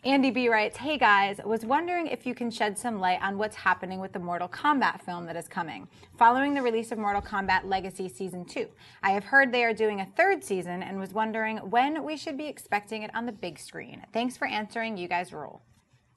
Andy B writes, "Hey guys, was wondering if you can shed some light on what's happening with the Mortal Kombat film that is coming. Following the release of Mortal Kombat Legacy Season 2, I have heard they are doing a third season and was wondering when we should be expecting it on the big screen. Thanks for answering, you guys rule."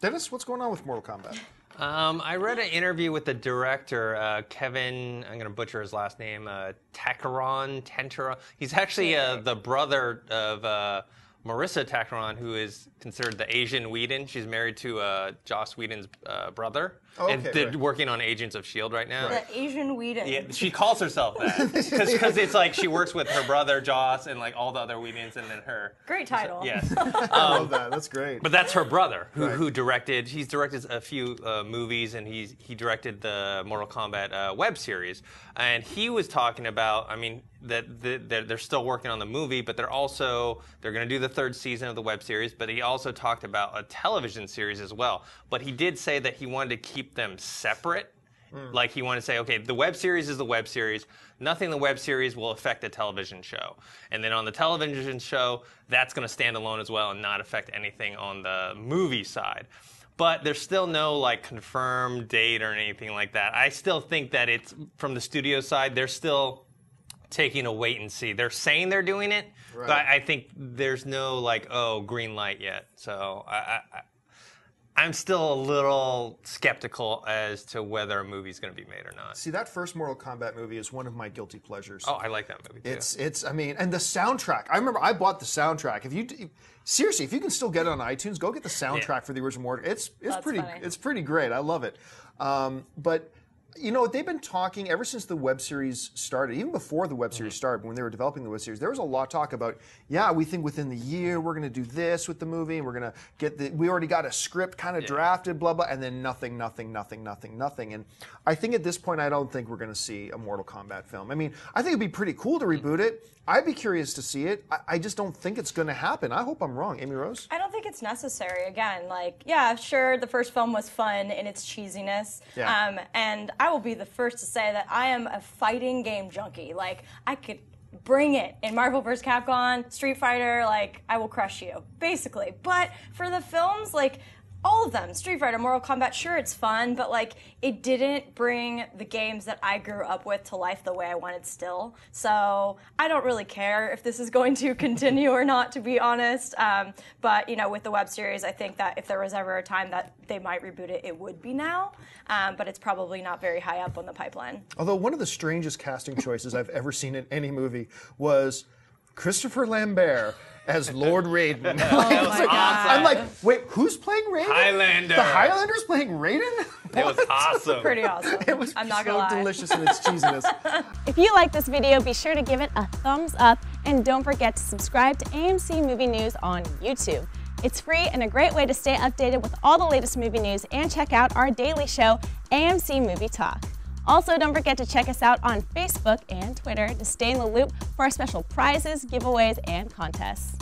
Dennis, what's going on with Mortal Kombat? I read an interview with the director, Kevin, I'm going to butcher his last name, Tentera. He's actually the brother of Marissa Takaran, who is considered the Asian Whedon. She's married to Joss Whedon's brother. Oh, okay, and they're working on Agents of S.H.I.E.L.D. right now. The Asian Whedon. Yeah, she calls herself that. Because it's like she works with her brother, Joss, and like all the other Whedons, and then her. Great title. So, yes. I love that. That's great. But that's her brother, who directed. He's directed a few movies, and he directed the Mortal Kombat web series. And he was talking about, I mean, that they're still working on the movie, but they're going to do the third season of the web series. But he also talked about a television series as well. But he did say that he wanted to keep them separate. Like he wanted to say, okay, the web series is the web series. Nothing in the web series will affect the television show. And then on the television show, that's going to stand alone as well and not affect anything on the movie side. But there's still no like confirmed date or anything like that. I still think that it's from the studio side, they're still taking a wait and see. They're saying they're doing it, but I think there's no like, oh, green light yet. So I'm still a little skeptical as to whether a movie's going to be made or not. See, that first Mortal Kombat movie is one of my guilty pleasures. Oh, I like that movie too. I mean, and the soundtrack. I remember I bought the soundtrack. Seriously, if you can still get it on iTunes, go get the soundtrack for the original Mortal. It's pretty great. I love it. But you know, they've been talking ever since the web series started, even before the web series started, when they were developing the web series, there was a lot of talk about, yeah, we think within the year we're going to do this with the movie, and we're going to we already got a script kind of drafted, blah, blah, and then nothing. And I think at this point, I don't think we're going to see a Mortal Kombat film. I mean, I think it'd be pretty cool to reboot it. I'd be curious to see it. I just don't think it's going to happen. I hope I'm wrong. Amy Rose? I don't think it's necessary. Again, like, yeah, sure, the first film was fun in its cheesiness. Yeah. And I will be the first to say that I am a fighting game junkie. Like, I could bring it in Marvel vs. Capcom, Street Fighter, like, I will crush you, basically. But for the films, like, all of them, Street Fighter, Mortal Kombat, sure, it's fun, but like, it didn't bring the games that I grew up with to life the way I wanted still. So I don't really care if this is going to continue or not, to be honest. But you know, with the web series, I think that if there was ever a time that they might reboot it, it would be now. But it's probably not very high up on the pipeline. Although one of the strangest casting choices I've ever seen in any movie was Christopher Lambert as Lord Raiden. That was awesome. I'm like, wait, who's playing Raiden? Highlander. The Highlander's playing Raiden? It was awesome. Pretty awesome. It was I'm not gonna so lie. delicious in its cheesiness. If you like this video, be sure to give it a thumbs up and don't forget to subscribe to AMC Movie News on YouTube. It's free and a great way to stay updated with all the latest movie news and check out our daily show, AMC Movie Talk. Also, don't forget to check us out on Facebook and Twitter to stay in the loop for our special prizes, giveaways, and contests.